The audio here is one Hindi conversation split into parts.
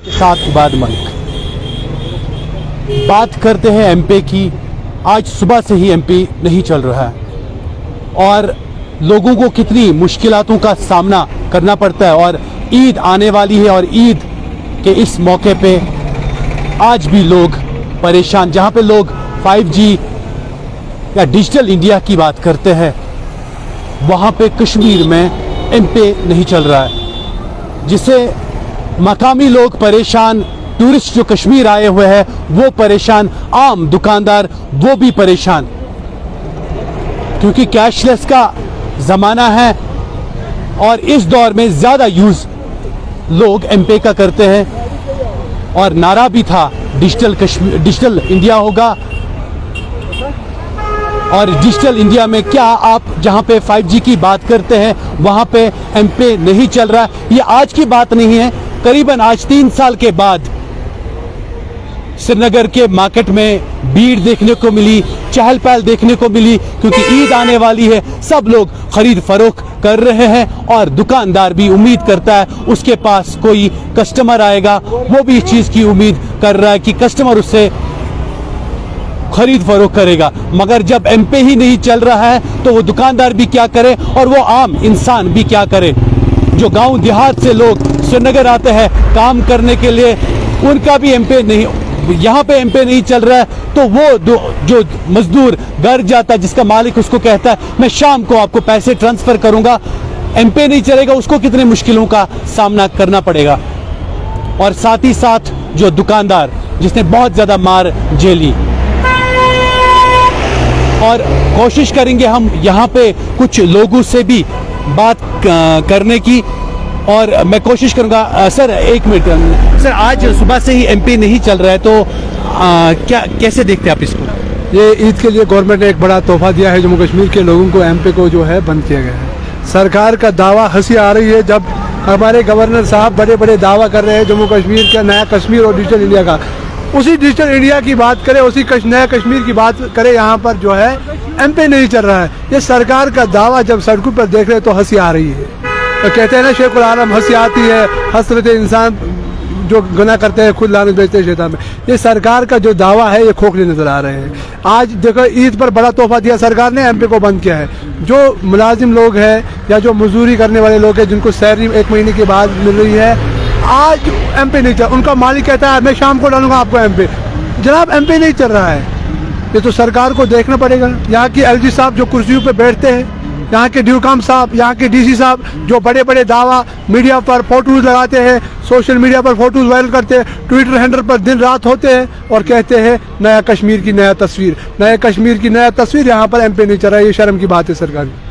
साथ इबाद मलिक बात करते हैं एमपी की। आज सुबह से ही एमपी नहीं चल रहा है और लोगों को कितनी मुश्किलातों का सामना करना पड़ता है। और ईद आने वाली है और ईद के इस मौके पे आज भी लोग परेशान, जहां पे लोग 5G या डिजिटल इंडिया की बात करते हैं, वहां पे कश्मीर में एमपी नहीं चल रहा है, जिससे मकामी लोग परेशान, टूरिस्ट जो कश्मीर आए हुए हैं वो परेशान, आम दुकानदार वो भी परेशान, क्योंकि कैशलेस का ज़माना है और इस दौर में ज़्यादा यूज़ लोग एमपी का करते हैं। और नारा भी था डिजिटल इंडिया होगा। और डिजिटल इंडिया में क्या आप जहां पे 5G की बात करते हैं वहां पे एमपी नहीं चल रहा है। ये आज की बात नहीं है, करीबन आज 3 साल के बाद श्रीनगर के मार्केट में भीड़ देखने को मिली, चहल पहल देखने को मिली, क्योंकि ईद आने वाली है। सब लोग खरीद फरोख्त कर रहे हैं और दुकानदार भी उम्मीद करता है उसके पास कोई कस्टमर आएगा, वो भी इस चीज़ की उम्मीद कर रहा है कि कस्टमर उससे खरीद फरोख्त करेगा। मगर जब एमपी ही नहीं चल रहा है तो वो दुकानदार भी क्या करे और वो आम इंसान भी क्या करे। जो गांव देहात से लोग श्रीनगर आते हैं काम करने के लिए, उनका भी एमपी नहीं, यहाँ पे एमपी नहीं चल रहा है, तो वो जो मजदूर घर जाता है, जिसका मालिक उसको कहता है मैं शाम को आपको पैसे ट्रांसफर करूंगा, एमपी नहीं चलेगा, उसको कितने मुश्किलों का सामना करना पड़ेगा। और साथ ही साथ जो दुकानदार जिसने बहुत ज्यादा मार झेली। और कोशिश करेंगे हम यहाँ पे कुछ लोगों से भी बात करने की, और मैं कोशिश करूंगा। सर एक मिनट सर, आज सुबह से ही एमपी नहीं चल रहा है, तो क्या कैसे देखते हैं आप इसको? ये ईद के लिए गवर्नमेंट ने एक बड़ा तोहफा दिया है जम्मू कश्मीर के लोगों को। एमपी को जो है बंद किया गया है। सरकार का दावा, हंसी आ रही है जब हमारे गवर्नर साहब बड़े बड़े दावा कर रहे हैं जम्मू कश्मीर का नया कश्मीर और डिजिटल इंडिया का। उसी डिजिटल इंडिया की बात करें, उसी नया कश्मीर की बात करें, यहाँ पर जो है एमपी नहीं चल रहा है। ये सरकार का दावा जब सड़कों पर देख रहे तो हंसी आ रही है। तो कहते हैं ना शेखुल आलम, हंसी आती है, हसरत इंसान जो गुनाह करते हैं खुद लानत भेजते हैं शैतान में। ये सरकार का जो दावा है ये खोखले नजर आ रहे हैं। आज देखो ईद पर बड़ा तोहफा दिया सरकार ने, एमपी को बंद किया है। जो मुलाजिम लोग हैं या जो मजदूरी करने वाले लोग हैं जिनको सैलरी 1 महीने के बाद मिल रही है, आज एमपी नहीं चल, उनका मालिक कहता है मैं शाम को डालूंगा आपको एमपी। जनाब एमपी नहीं चल रहा है, ये तो सरकार को देखना पड़ेगा। यहाँ की एलजी साहब जो कुर्सियों पे बैठते हैं, यहाँ के ड्यूकाम साहब, यहाँ के डीसी साहब जो बड़े बड़े दावा मीडिया पर फोटोज लगाते हैं, सोशल मीडिया पर फोटोज वायरल करते हैं, ट्विटर हैंडल पर दिन रात होते हैं और कहते हैं नया कश्मीर की नया तस्वीर, नए कश्मीर की नया तस्वीर। यहाँ पर एमपी नहीं चल रहा है, ये शर्म की बात है सरकार की।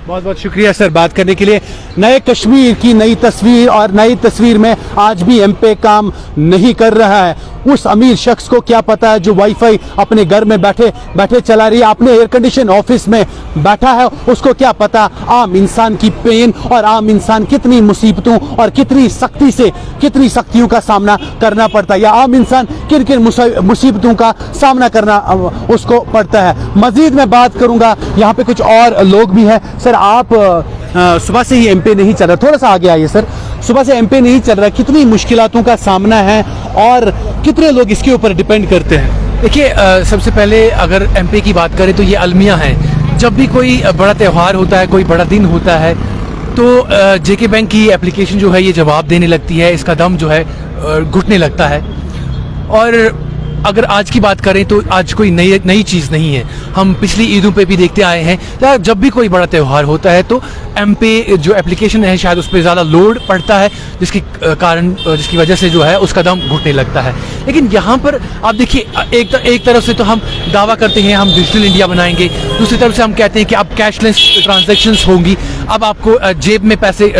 बहुत बहुत शुक्रिया सर बात करने के लिए। नए कश्मीर की नई तस्वीर, और नई तस्वीर में आज भी एमपी काम नहीं कर रहा है। उस अमीर शख्स को क्या पता है जो वाईफाई अपने घर में बैठे बैठे चला रही है, अपने एयर कंडीशन ऑफिस में बैठा है, उसको क्या पता आम इंसान की पेन और आम इंसान कितनी मुसीबतों और कितनी सख्तियों का सामना करना पड़ता है, या आम इंसान किन किन मुसीबतों का सामना करना उसको पड़ता है। मजीद मैं बात करूंगा, यहाँ पे कुछ और लोग भी हैं। सर आप सुबह से ही एमपी नहीं चल रहा, थोड़ा सा आगे आइए सर। सुबह से एमपी नहीं चल रहा, कितनी मुश्किलातों का सामना है और कितने लोग इसके ऊपर डिपेंड करते हैं? देखिए सबसे पहले अगर एमपी की बात करें तो ये अलमिया है। जब भी कोई बड़ा त्यौहार होता है, कोई बड़ा दिन होता है, तो जेके बैंक की एप्लीकेशन जो है ये जवाब देने लगती है, इसका दम जो है घुटने लगता है। और अगर आज की बात करें तो आज कोई नई चीज़ नहीं है। हम पिछली ईदों पे भी देखते आए हैं, जब भी कोई बड़ा त्यौहार होता है तो एमपी जो एप्लीकेशन है शायद उस पर ज़्यादा लोड पड़ता है, जिसकी वजह से जो है उसका दम घुटने लगता है। लेकिन यहाँ पर आप देखिए, एक तरफ से तो हम दावा करते हैं हम डिजिटल इंडिया बनाएंगे, दूसरी तरफ से हम कहते हैं कि अब कैशलेस ट्रांजैक्शंस होंगी, अब आपको जेब में पैसे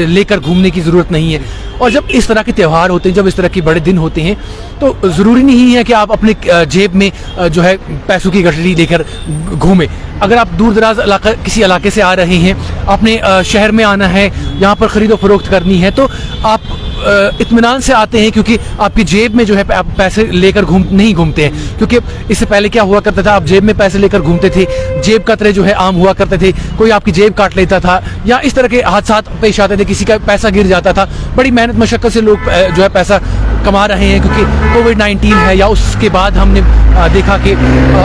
लेकर घूमने की ज़रूरत नहीं है। और जब इस तरह के त्यौहार होते हैं, जब इस तरह के बड़े दिन होते हैं, तो ज़रूरी नहीं है कि आप अपने जेब में जो है पैसों की गठरी लेकर घूमें। अगर आप दूर दराज किसी इलाके से आ रहे हैं, अपने शहर में आना है, यहाँ पर ख़रीदो फरोख्त करनी है, तो आप इत्मीनान से आते हैं, क्योंकि आपकी जेब में जो है आप पैसे लेकर नहीं घूमते हैं। क्योंकि इससे पहले क्या हुआ करता था, आप जेब में पैसे लेकर घूमते थे, जेब कतरे जो है आम हुआ करते थे, कोई आपकी जेब काट लेता था या इस तरह के हादसा पेश आते थे, किसी का पैसा गिर जाता था। बड़ी मेहनत मशक्कत से लोग जो है पैसा कमा रहे हैं, क्योंकि कोविड-19 है या उसके बाद हमने देखा कि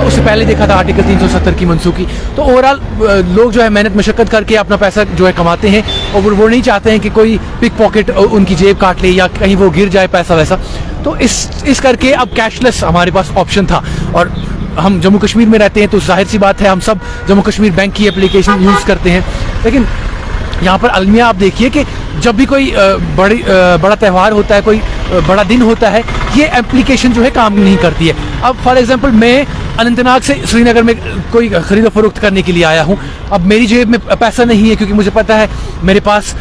उससे पहले देखा था आर्टिकल 370 की मनसूखी। तो ओवरऑल लोग जो है मेहनत मशक्कत करके अपना पैसा जो है कमाते हैं, और वो नहीं चाहते हैं कि कोई पिक पॉकेट उनकी जेब काट ले या कहीं वो गिर जाए पैसा वैसा। तो इस करके अब कैशलेस हमारे पास ऑप्शन था, और हम जम्मू कश्मीर में रहते हैं तो जाहिर सी बात है हम सब जम्मू कश्मीर बैंक की एप्लीकेशन यूज़ करते हैं। लेकिन यहाँ पर अलमिया आप देखिए कि जब भी कोई बड़ा त्यौहार होता है, कोई बड़ा दिन होता है, ये एप्लीकेशन जो है काम नहीं करती है। अब फॉर एग्जांपल मैं अनंतनाग से श्रीनगर में कोई खरीदो फरोख्त करने के लिए आया हूँ। अब मेरी जेब में पैसा नहीं है, क्योंकि मुझे पता है मेरे पास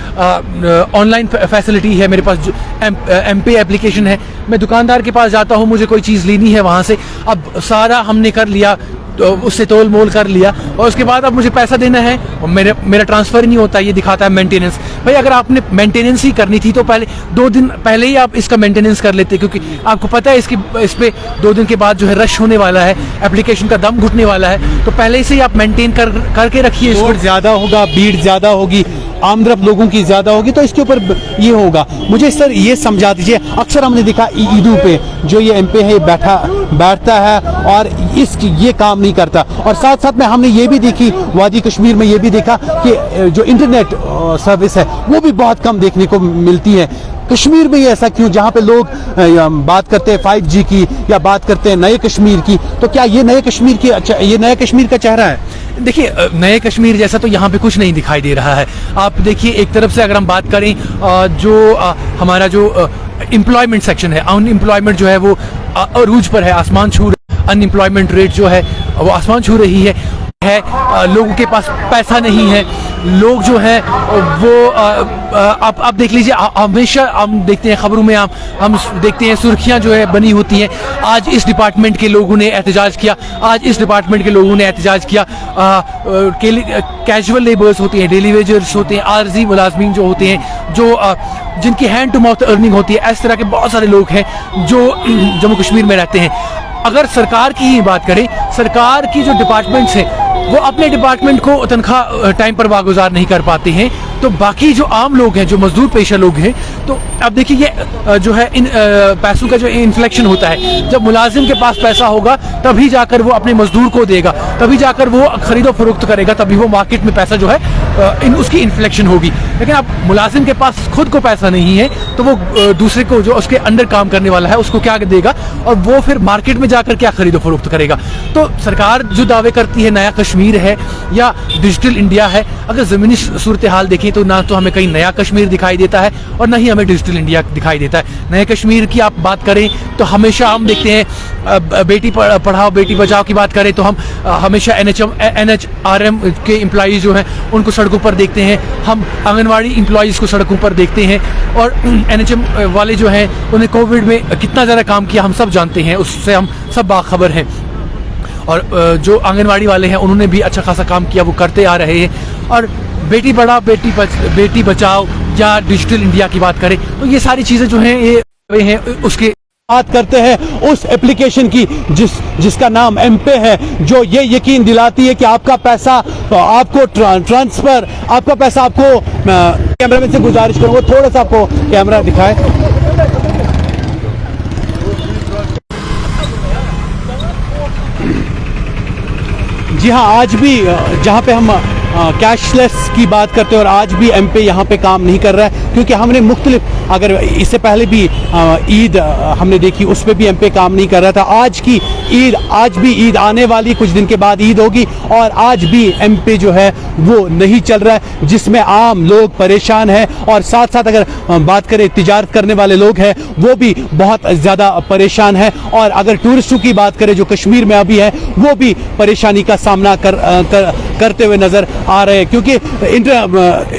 ऑनलाइन फैसिलिटी है, मेरे पास एमपे एप्लीकेशन है। मैं दुकानदार के पास जाता हूँ, मुझे कोई चीज़ लेनी है वहाँ से, अब सारा हमने कर लिया, तो उससे तोल मोल कर लिया, और उसके बाद अब मुझे पैसा देना है और मेरा ट्रांसफ़र ही नहीं होता। ये दिखाता है मेंटेनेंस। भाई अगर आपने मेंटेनेंस ही करनी थी तो पहले 2 दिन पहले ही आप इसका मेंटेनेंस कर लेते, क्योंकि आपको पता है इस पे 2 दिन के बाद जो है रश होने वाला है, एप्लीकेशन का दम घुटने वाला है, तो पहले से ही आप मेंटेन करके रखिए। शोर ज्यादा होगा, भीड़ ज्यादा होगी, आमदरफ्त लोगों की ज्यादा होगी, तो इसके ऊपर ये होगा। मुझे सर ये समझा दीजिए, अक्सर हमने देखा ईदों पे जो ये एमपी है बैठता है और ये काम नहीं करता, और साथ साथ में हमने ये भी देखी वादी कश्मीर में ये भी देखा कि जो इंटरनेट सर्विस है वो भी बहुत कम देखने को मिलती है। कश्मीर में ये ऐसा क्यों, जहाँ पे लोग बात करते हैं 5G की या बात करते हैं नए कश्मीर की, तो क्या ये नए कश्मीर का चेहरा है? देखिए, नए कश्मीर जैसा तो यहाँ पे कुछ नहीं दिखाई दे रहा है। आप देखिए, एक तरफ से अगर हम बात करें जो हमारा जो एम्प्लॉयमेंट सेक्शन है, अनएम्प्लॉयमेंट जो है वो अरूज पर है, आसमान छू, अनएम्प्लॉयमेंट रेट जो है वो आसमान छू रही है। लोगों के पास पैसा नहीं है, लोग जो है वो आप देख लीजिए, हमेशा हम देखते हैं खबरों में, हम देखते हैं सुर्खियां जो है बनी होती हैं। आज इस डिपार्टमेंट के लोगों ने एहतजाज किया, आज इस डिपार्टमेंट के लोगों ने एहतजाज किया। कैजुअल लेबर्स होते हैं, डेली वेजर्स होते हैं, आरजी मुलाजमीन जो होते हैं, जो जिनकी हैंड टू माउथ अर्निंग होती है, इस तरह के बहुत सारे लोग हैं जो जम्मू कश्मीर में रहते हैं। अगर सरकार की ही बात करें, सरकार की जो डिपार्टमेंट्स हैं वो अपने डिपार्टमेंट को तनख्वाह टाइम पर वागुजार नहीं कर पाते हैं, तो बाकी जो आम लोग हैं, जो मजदूर पेशा लोग हैं, तो अब देखिए ये जो है इन पैसों का जो इन्फ्लेक्शन होता है, जब मुलाजिम के पास पैसा होगा तभी जाकर वो अपने मजदूर को देगा, तभी जाकर वो खरीदो फरोख्त करेगा, तभी वो मार्केट में पैसा जो है उसकी इन्फ्लेक्शन होगी। लेकिन अब मुलाजिम के पास खुद को पैसा नहीं है, तो वो दूसरे को जो उसके अंडर काम करने वाला है उसको क्या देगा, और वो फिर मार्केट में जाकर क्या खरीदो फरोख्त करेगा। तो सरकार जो दावे करती है नया कश्मीर है या डिजिटल इंडिया है, अगर ज़मीनी सूरत हाल देखें तो ना तो हमें कहीं नया कश्मीर दिखाई देता है और ना ही हमें डिजिटल इंडिया दिखाई देता है। नए कश्मीर की आप बात करें तो हमेशा हम देखते हैं, बेटी पढ़ाओ बेटी बचाओ की बात करें तो हम हमेशा NHRM के एम्प्लॉइज जो हैं उनको सड़कों पर देखते हैं, हम आंगनवाड़ी एम्प्लॉइज़ को सड़कों पर देखते हैं, और NHM वाले जो हैं उन्हें कोविड में कितना ज़्यादा काम किया हम सब जानते हैं, उससे हम सब बाखबर हैं। और जो आंगनवाड़ी वाले हैं उन्होंने भी अच्छा खासा काम किया, वो करते आ रहे हैं। और बेटी पढ़ाओ बेटी बचाओ या डिजिटल इंडिया की बात करें तो ये सारी चीज़ें जो हैं ये हैं उसके बात करते हैं उस एप्लीकेशन की जिसका नाम एमपे है, जो ये यकीन दिलाती है कि आपका पैसा आपको ट्रांसफर, आपका पैसा आपको, कैमरामैन से गुजारिश करूंगा थोड़ा सा आपको कैमरा दिखाए। जी हाँ, आज भी जहाँ पे हम कैशलेस की बात करते हैं और आज भी एमपे यहाँ पे काम नहीं कर रहा है, क्योंकि हमने मुख्तलिफ, अगर इससे पहले भी ईद हमने देखी उस पर भी एमपे काम नहीं कर रहा था। आज भी ईद आने वाली, कुछ दिन के बाद ईद होगी और आज भी एमपे जो है वो नहीं चल रहा है, जिसमें आम लोग परेशान हैं, और साथ साथ अगर बात करें तिजारत करने वाले लोग हैं वो भी बहुत ज़्यादा परेशान हैं, और अगर टूरिस्टों की बात करें जो कश्मीर में अभी है वो भी परेशानी का सामना करते हुए नज़र आ रहे हैं, क्योंकि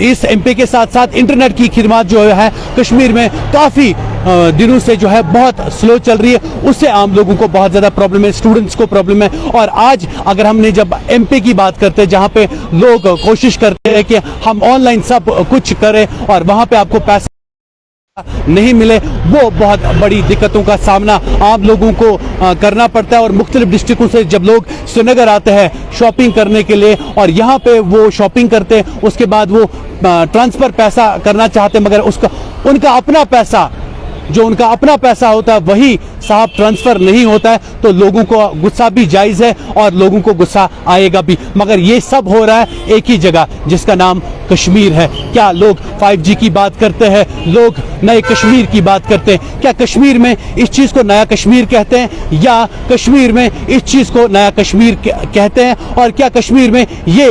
इस एमपी के साथ साथ इंटरनेट की खिदमत जो है कश्मीर में काफ़ी दिनों से जो है बहुत स्लो चल रही है, उससे आम लोगों को बहुत ज़्यादा प्रॉब्लम है, स्टूडेंट्स को प्रॉब्लम है। और आज अगर हमने जब एमपी की बात करते हैं जहाँ पे लोग कोशिश करते हैं कि हम ऑनलाइन सब कुछ करें और वहाँ पे आपको पैसा नहीं मिले, वो बहुत बड़ी दिक्कतों का सामना आम लोगों को करना पड़ता है। और मुख्तलिफ डिस्ट्रिक्टों से जब लोग श्रीनगर आते हैं शॉपिंग करने के लिए और यहाँ पे वो शॉपिंग करते हैं, उसके बाद वो ट्रांसफ़र पैसा करना चाहते हैं, मगर उसका उनका अपना पैसा जो उनका अपना पैसा होता है वही साहब ट्रांसफ़र नहीं होता है, तो लोगों को गुस्सा भी जायज़ है और लोगों को गुस्सा आएगा भी। मगर ये सब हो रहा है एक ही जगह जिसका नाम कश्मीर है। क्या लोग 5G की बात करते हैं, लोग नए कश्मीर की बात करते हैं? क्या कश्मीर में इस चीज़ को नया कश्मीर कहते हैं या कश्मीर में इस चीज़ को नया कश्मीर कहते हैं? और क्या कश्मीर में ये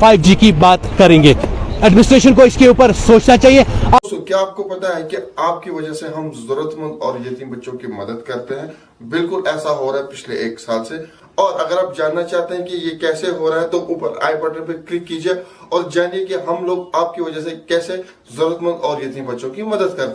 5G की बात करेंगे? एडमिनिस्ट्रेशन को इसके ऊपर सोचना चाहिए। दोस्तों, क्या आपको पता है कि आपकी वजह से हम जरूरतमंद और यतीम बच्चों की मदद करते हैं? बिल्कुल ऐसा हो रहा है पिछले 1 साल से। और अगर आप जानना चाहते हैं कि ये कैसे हो रहा है तो ऊपर आई बटन पर क्लिक कीजिए और जानिए कि हम लोग आपकी वजह से कैसे जरूरतमंद और यतीम बच्चों की मदद करते हैं।